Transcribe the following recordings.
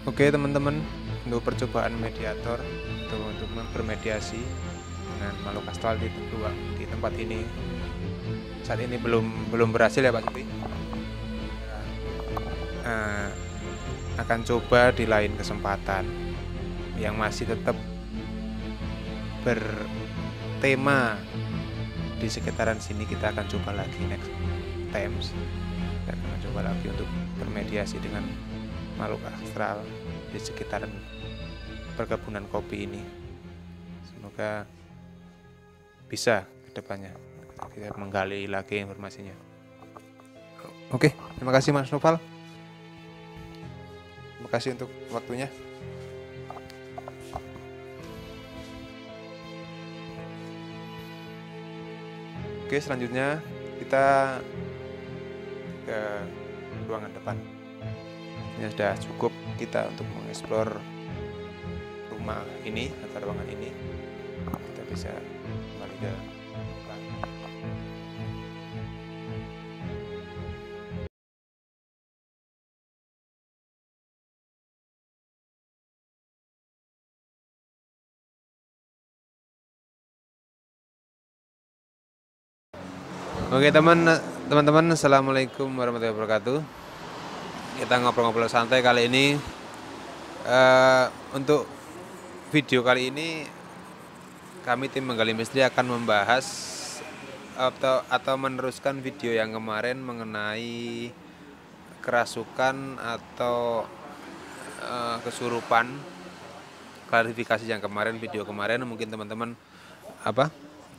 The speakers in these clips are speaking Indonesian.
Oke teman-teman, untuk percobaan mediator untuk bermediasi dengan makhluk astral di tempat ini saat ini belum berhasil ya Pak Supi. Eh, akan coba di lain kesempatan yang masih tetap bertema di sekitaran sini. Kita akan coba lagi next times. Kita akan mencoba lagi untuk bermediasi dengan makhluk astral di sekitaran perkebunan kopi ini. Semoga bisa kedepannya kita menggali lagi informasinya. Oke, terima kasih Mas Noval. Terima kasih untuk waktunya. Oke, selanjutnya kita ke ruangan depan. Ini sudah cukup kita untuk mengeksplor rumah ini atau ruangan ini. Kita bisa kembali ke depan. Oke teman-teman, assalamualaikum warahmatullahi wabarakatuh. Kita ngobrol-ngobrol santai kali ini. Untuk video kali ini kami tim Menggali Misteri akan membahas atau meneruskan video yang kemarin mengenai kerasukan atau kesurupan. Klarifikasi yang kemarin, video kemarin mungkin teman-teman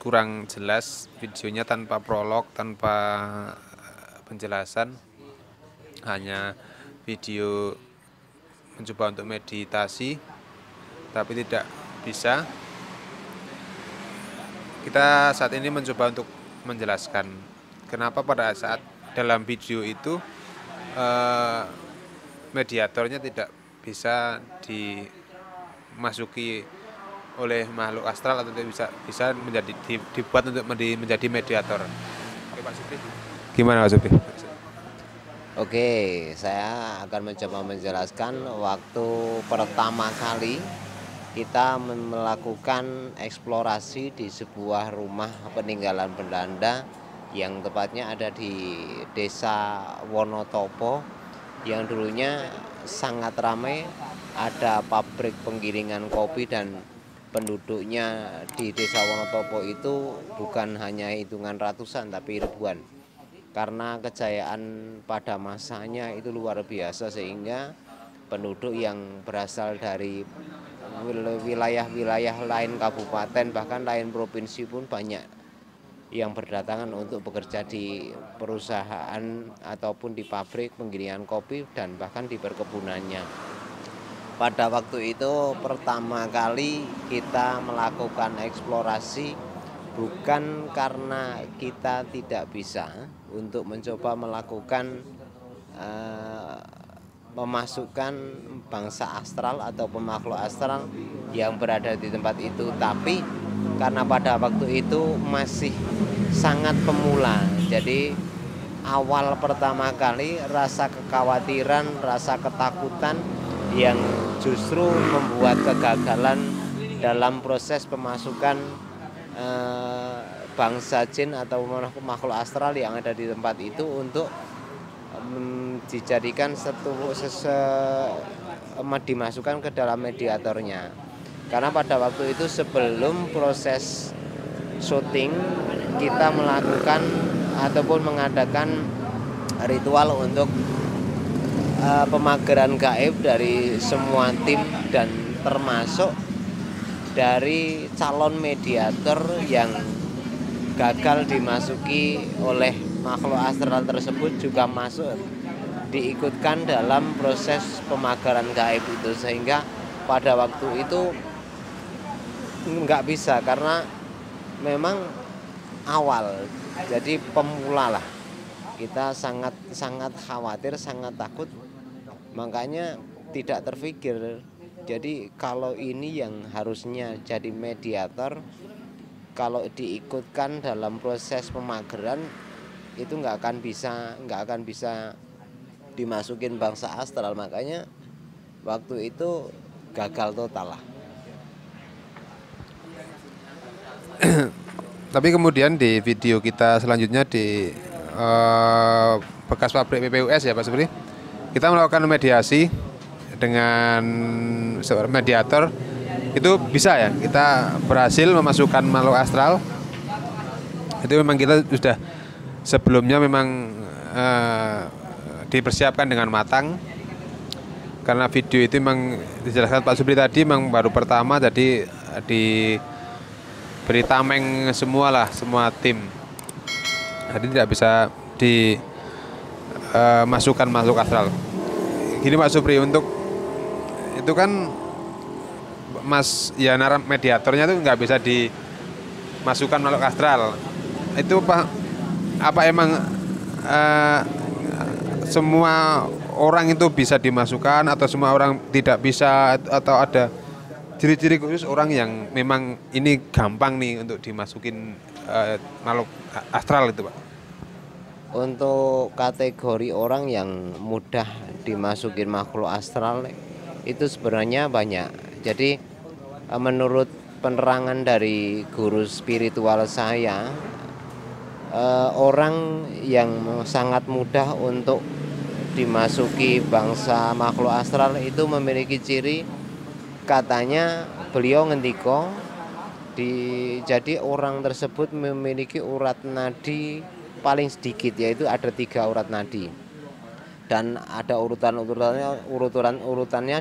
kurang jelas videonya, tanpa prolog, tanpa penjelasan, hanya video mencoba untuk meditasi tapi tidak bisa. Kita saat ini mencoba untuk menjelaskan kenapa pada saat dalam video itu mediatornya tidak bisa dimasuki oleh makhluk astral atau bisa dibuat untuk menjadi mediator. Oke Pak Supri, gimana Pak Supri? Oke, saya akan mencoba menjelaskan waktu pertama kali kita melakukan eksplorasi di sebuah rumah peninggalan Belanda yang tepatnya ada di Desa Wonotopo yang dulunya sangat ramai, ada pabrik penggilingan kopi dan penduduknya di Desa Wonotopo itu bukan hanya hitungan ratusan tapi ribuan. Karena kejayaan pada masanya itu luar biasa sehingga penduduk yang berasal dari wilayah-wilayah lain kabupaten bahkan lain provinsi pun banyak yang berdatangan untuk bekerja di perusahaan ataupun di pabrik penggilingan kopi dan bahkan di perkebunannya. Pada waktu itu pertama kali kita melakukan eksplorasi bukan karena kita tidak bisa untuk mencoba melakukan memasukkan bangsa astral atau pemakhluk astral yang berada di tempat itu, tapi karena pada waktu itu masih sangat pemula. Jadi awal pertama kali rasa kekhawatiran, rasa ketakutan yang justru membuat kegagalan dalam proses pemasukan bangsa jin atau makhluk astral yang ada di tempat itu untuk dijadikan dimasukkan ke dalam mediatornya. Karena pada waktu itu sebelum proses syuting kita melakukan ataupun mengadakan ritual untuk pemageran gaib dari semua tim dan termasuk dari calon mediator yang gagal dimasuki oleh makhluk astral tersebut juga masuk diikutkan dalam proses pemageran gaib itu, sehingga pada waktu itu nggak bisa karena memang awal, jadi pemula lah. Kita sangat khawatir, sangat takut, makanya tidak terpikir. Jadi kalau ini yang harusnya jadi mediator, kalau diikutkan dalam proses pemageran itu nggak akan bisa dimasukin bangsa astral. Makanya waktu itu gagal total lah. Tapi kemudian di video kita selanjutnya di bekas pabrik PPUS ya Pak Supri, kita melakukan mediasi dengan seorang mediator. Itu bisa ya, kita berhasil memasukkan makhluk astral. Itu memang kita sudah sebelumnya memang dipersiapkan dengan matang. Karena video itu memang dijelaskan Pak Supri tadi memang baru pertama, jadi diberi tameng semua lah, semua tim. Jadi tidak bisa dimasukkan makhluk astral. Gini Pak Supri, untuk itu kan Mas ya mediatornya itu nggak bisa dimasukkan makhluk astral. Itu apa emang semua orang itu bisa dimasukkan atau semua orang tidak bisa, atau ada ciri-ciri khusus orang yang memang ini gampang nih untuk dimasukin makhluk astral itu Pak? Untuk kategori orang yang mudah dimasukin makhluk astral itu sebenarnya banyak. Jadi menurut penerangan dari guru spiritual saya, orang yang sangat mudah untuk dimasuki bangsa makhluk astral itu memiliki ciri, katanya beliau ngendiko jadi orang tersebut memiliki urat nadi paling sedikit, yaitu ada 3 urat nadi, dan ada urutannya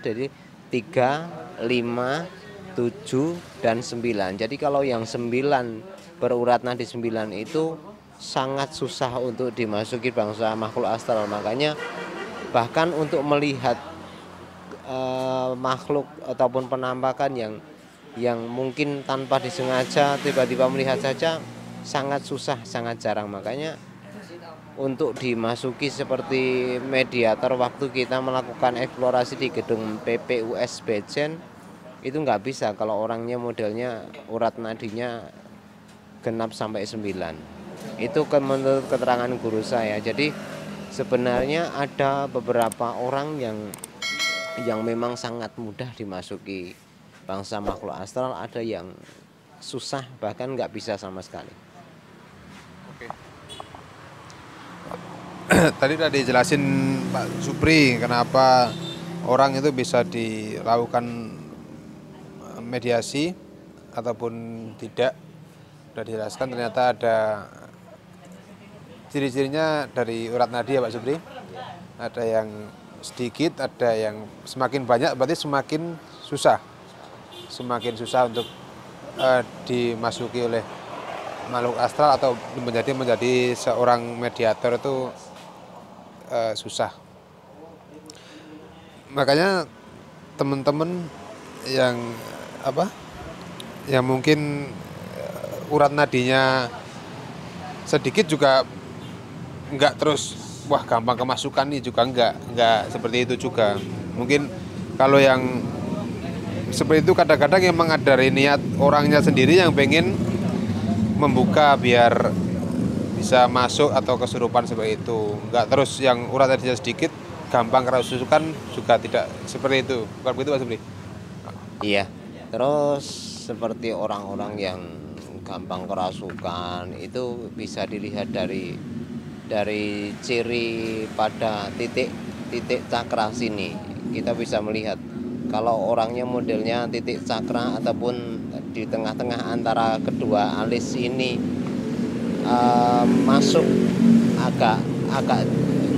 dari 3, 5, 7 dan 9. Jadi kalau yang 9 berurat nadi 9 itu sangat susah untuk dimasuki bangsa makhluk astral. Makanya bahkan untuk melihat makhluk ataupun penampakan yang mungkin tanpa disengaja tiba-tiba melihat saja sangat susah, sangat jarang. Makanya untuk dimasuki seperti mediator waktu kita melakukan eksplorasi di gedung PPUS Bejen itu nggak bisa kalau orangnya modelnya urat nadinya genap sampai 9. Itu menurut keterangan guru saya. Jadi sebenarnya ada beberapa orang yang memang sangat mudah dimasuki bangsa makhluk astral, ada yang susah bahkan nggak bisa sama sekali. Oke. Tadi udah dijelasin Pak Supri kenapa orang itu bisa dilakukan mediasi ataupun tidak. Sudah dijelaskan ternyata ada ciri-cirinya dari urat nadi ya Pak Supri. Ada yang sedikit, ada yang semakin banyak, berarti semakin susah. Semakin susah untuk dimasuki oleh makhluk astral atau menjadi seorang mediator itu susah. Makanya teman-teman yang yang mungkin urat nadinya sedikit juga enggak terus wah gampang kemasukan nih, juga enggak seperti itu juga. Mungkin kalau yang seperti itu kadang-kadang emang ada niat orangnya sendiri yang pengen membuka biar bisa masuk atau kesurupan seperti itu. Enggak terus yang urat nadinya sedikit gampang kerasukan juga tidak seperti itu. Bukan begitu Pak Supri? Iya. Terus seperti orang-orang yang gampang kerasukan itu bisa dilihat dari ciri pada titik cakra sini. Kita bisa melihat kalau orangnya modelnya titik cakra ataupun di tengah-tengah antara kedua alis ini masuk agak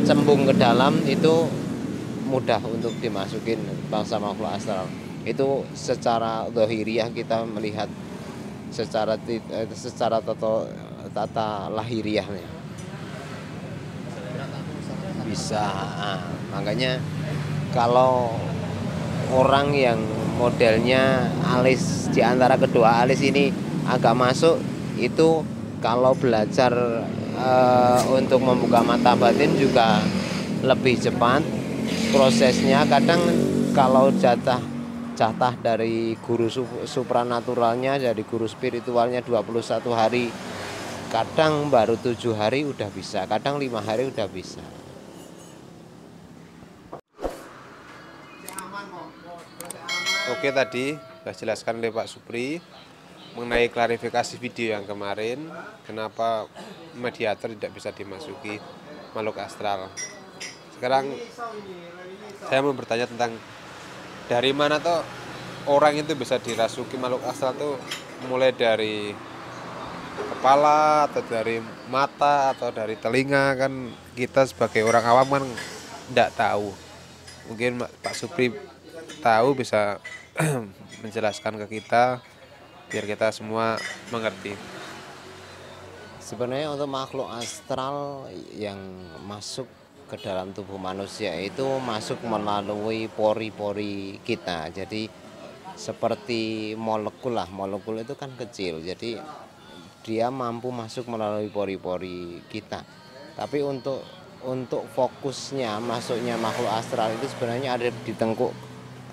cembung ke dalam, itu mudah untuk dimasukin bangsa makhluk astral. Itu secara zahiriyah kita melihat secara tata lahiriahnya bisa. Makanya kalau orang yang modelnya alis di antara kedua alis ini agak masuk, itu kalau belajar untuk membuka mata batin juga lebih cepat prosesnya. Kadang kalau jatah dari guru supranaturalnya, dari guru spiritualnya 21 hari, kadang baru 7 hari udah bisa, kadang 5 hari udah bisa. Oke, tadi sudah jelaskan oleh Pak Supri mengenai klarifikasi video yang kemarin, kenapa mediator tidak bisa dimasuki makhluk astral. Sekarang saya mau bertanya tentang dari mana tuh orang itu bisa dirasuki makhluk astral tuh, mulai dari kepala atau dari mata atau dari telinga. Kan kita sebagai orang awam kan tidak tahu. Mungkin Pak Supri tahu, bisa menjelaskan ke kita biar kita semua mengerti. Sebenarnya untuk makhluk astral yang masuk ke dalam tubuh manusia itu masuk melalui pori-pori kita. Jadi seperti molekul lah, molekul itu kan kecil. Jadi dia mampu masuk melalui pori-pori kita. Tapi untuk fokusnya masuknya makhluk astral itu sebenarnya ada di tengkuk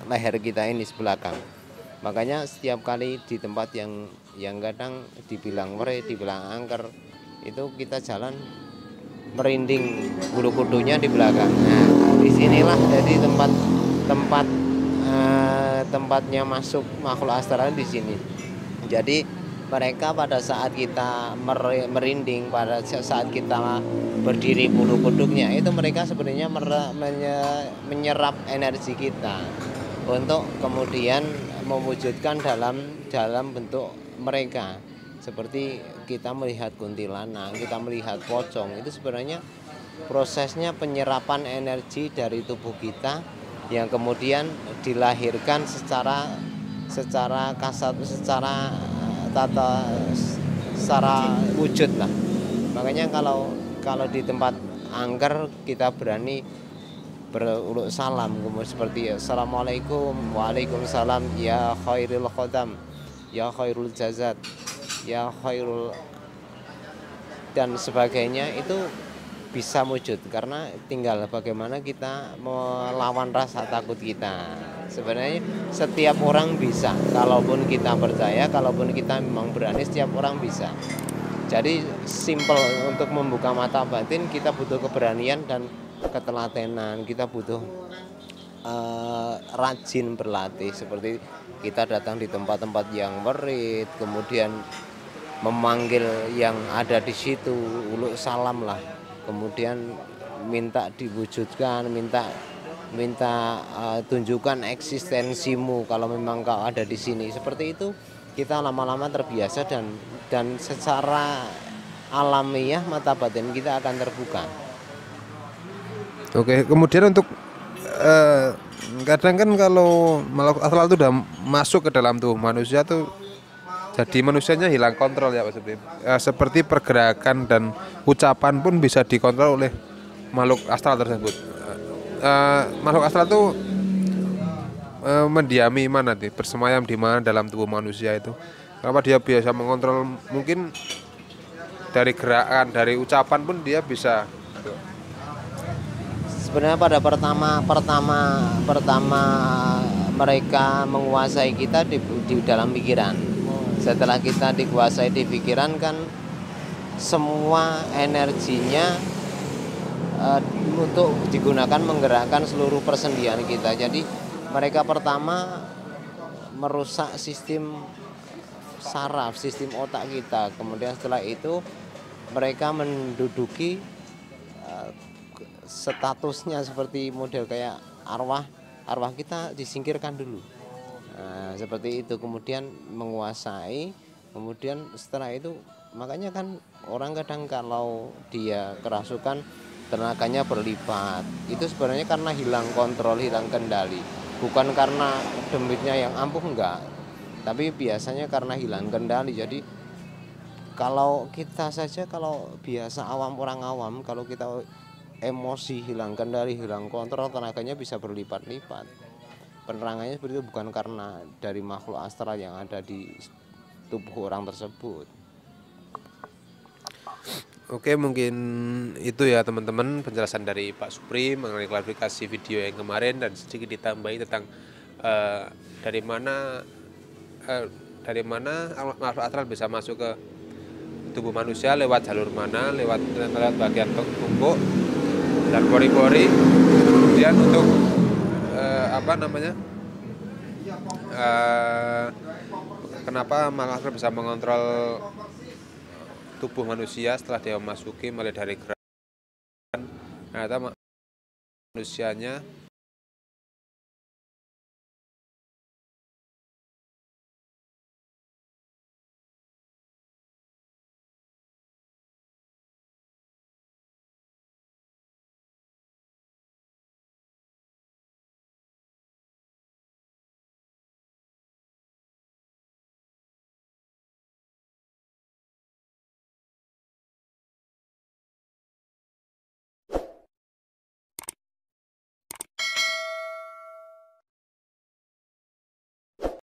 leher kita ini sebelakang. Makanya setiap kali di tempat yang kadang dibilang mere, dibilang angker, itu kita jalan merinding bulu kudunya di belakang. Nah, disinilah jadi tempatnya masuk makhluk astral di sini. Jadi mereka pada saat kita merinding, pada saat kita berdiri bulu kuduknya, itu mereka sebenarnya menyerap energi kita untuk kemudian mewujudkan dalam bentuk mereka. Seperti kita melihat kuntilanak, kita melihat pocong, itu sebenarnya prosesnya penyerapan energi dari tubuh kita yang kemudian dilahirkan secara kasat, secara wujud lah. Makanya kalau di tempat angker kita berani beruluk salam, kemudian seperti assalamualaikum, waalaikumsalam, ya khairul khodam, ya khairul jazat, ya khairul, dan sebagainya, itu bisa wujud karena tinggal bagaimana kita melawan rasa takut kita. Sebenarnya setiap orang bisa, kalaupun kita percaya, kalaupun kita memang berani, setiap orang bisa. Jadi simple untuk membuka mata batin, kita butuh keberanian dan ketelatenan, kita butuh rajin berlatih. Seperti kita datang di tempat-tempat yang merit, kemudian memanggil yang ada di situ, uluk salam lah, kemudian minta diwujudkan, minta tunjukkan eksistensimu kalau memang kau ada di sini. Seperti itu kita lama-lama terbiasa dan secara alamiah mata batin kita akan terbuka. Oke, kemudian untuk kadang kan kalau makhluk astral itu udah masuk ke dalam tubuh manusia tuh, jadi manusianya hilang kontrol ya Pak Supri. Seperti pergerakan dan ucapan pun bisa dikontrol oleh makhluk astral tersebut. Makhluk astral itu mendiami mana nih, bersemayam di mana dalam tubuh manusia itu? Kenapa dia biasa mengontrol, mungkin dari gerakan, dari ucapan pun dia bisa. Sebenarnya pada pertama mereka menguasai kita di dalam pikiran. Setelah kita dikuasai di pikiran, kan semua energinya untuk digunakan menggerakkan seluruh persendian kita. Jadi mereka pertama merusak sistem saraf, sistem otak kita. Kemudian setelah itu mereka menduduki statusnya seperti model kayak arwah kita disingkirkan dulu. Nah, seperti itu, kemudian menguasai, kemudian setelah itu, makanya kan orang kadang kalau dia kerasukan tenaganya berlipat. Itu sebenarnya karena hilang kontrol, hilang kendali. Bukan karena demitnya yang ampuh, enggak. Tapi biasanya karena hilang kendali. Jadi kalau kita saja, kalau biasa orang awam, kalau kita emosi, hilang kendali, hilang kontrol, tenaganya bisa berlipat-lipat. Penerangannya seperti itu, bukan karena dari makhluk astral yang ada di tubuh orang tersebut. Oke, mungkin itu ya teman-teman penjelasan dari Pak Supri mengenai klarifikasi video yang kemarin, dan sedikit ditambahi tentang dari mana makhluk astral bisa masuk ke tubuh manusia, lewat jalur mana, lewat bagian tubuh dan pori-pori. Kemudian untuk apa namanya, eh, kenapa Malaker bisa mengontrol tubuh manusia setelah dia memasuki mulai dari gerak, ternyata manusianya